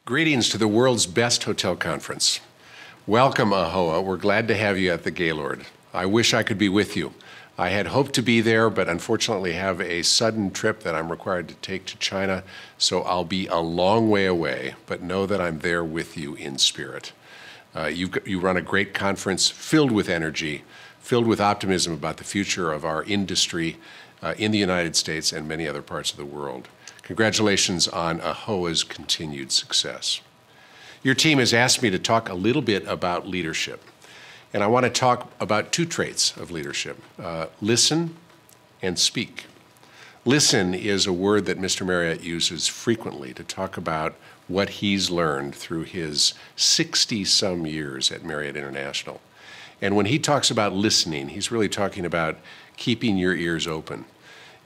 Greetings to the world's best hotel conference. Welcome, AAHOA. We're glad to have you at the Gaylord. I wish I could be with you. I had hoped to be there, but unfortunately have a sudden trip that I'm required to take to China, so I'll be a long way away, but know that I'm there with you in spirit. You run a great conference filled with energy, filled with optimism about the future of our industry in the United States and many other parts of the world. Congratulations on AAHOA's continued success. Your team has asked me to talk a little bit about leadership, and I want to talk about two traits of leadership, listen and speak. Listen is a word that Mr. Marriott uses frequently to talk about what he's learned through his 60-some years at Marriott International. And when he talks about listening, he's really talking about keeping your ears open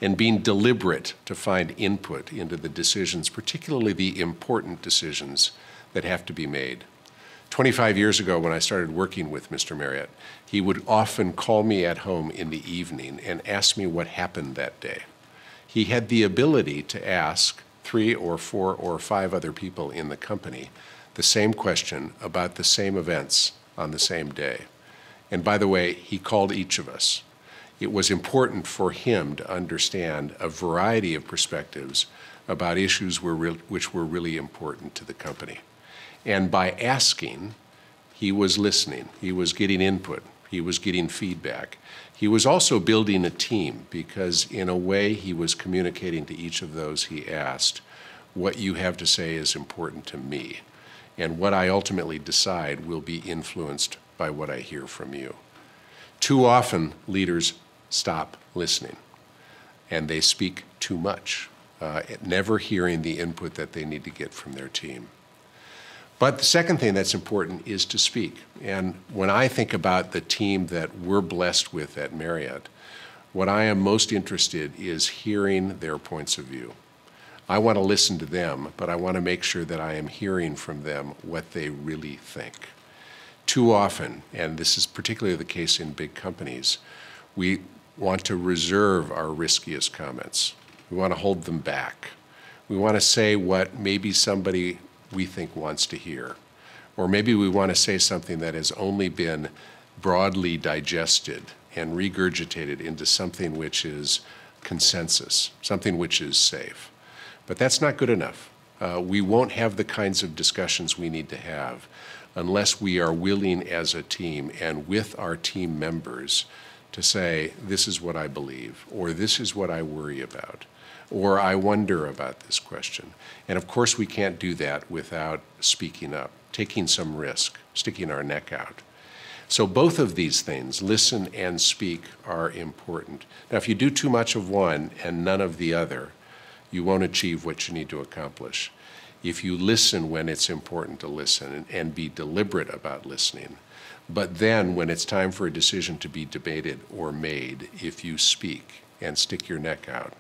and being deliberate to find input into the decisions, particularly the important decisions that have to be made. 25 years ago, when I started working with Mr. Marriott, he would often call me at home in the evening and ask me what happened that day. He had the ability to ask 3 or 4 or 5 other people in the company the same question about the same events on the same day. And by the way, he called each of us. It was important for him to understand a variety of perspectives about issues which were really important to the company. And by asking, he was listening, he was getting input, he was getting feedback. He was also building a team because in a way he was communicating to each of those he asked, what you have to say is important to me, and what I ultimately decide will be influenced by what I hear from you. Too often, leaders stop listening, and they speak too much, never hearing the input that they need to get from their team. But the second thing that's important is to speak. And when I think about the team that we're blessed with at Marriott, what I am most interested is hearing their points of view. I want to listen to them, but I want to make sure that I am hearing from them what they really think. Too often, and this is particularly the case in big companies, we want to reserve our riskiest comments. We want to hold them back. We want to say what maybe somebody we think wants to hear. Or maybe we want to say something that has only been broadly digested and regurgitated into something which is consensus, something which is safe. But that's not good enough. We won't have the kinds of discussions we need to have unless we are willing as a team and with our team members to say, this is what I believe, or this is what I worry about, or I wonder about this question. And of course we can't do that without speaking up, taking some risk, sticking our neck out. So both of these things, listen and speak, are important. Now if you do too much of one and none of the other, you won't achieve what you need to accomplish. If you listen when it's important to listen and be deliberate about listening, but then when it's time for a decision to be debated or made, if you speak and stick your neck out,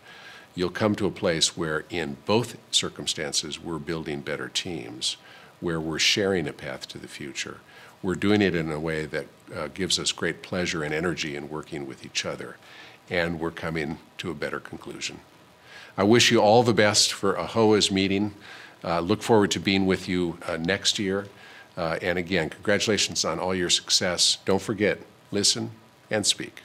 you'll come to a place where in both circumstances we're building better teams, where we're sharing a path to the future. We're doing it in a way that gives us great pleasure and energy in working with each other, and we're coming to a better conclusion. I wish you all the best for AAHOA's meeting. Look forward to being with you next year. And again, congratulations on all your success. Don't forget, listen and speak.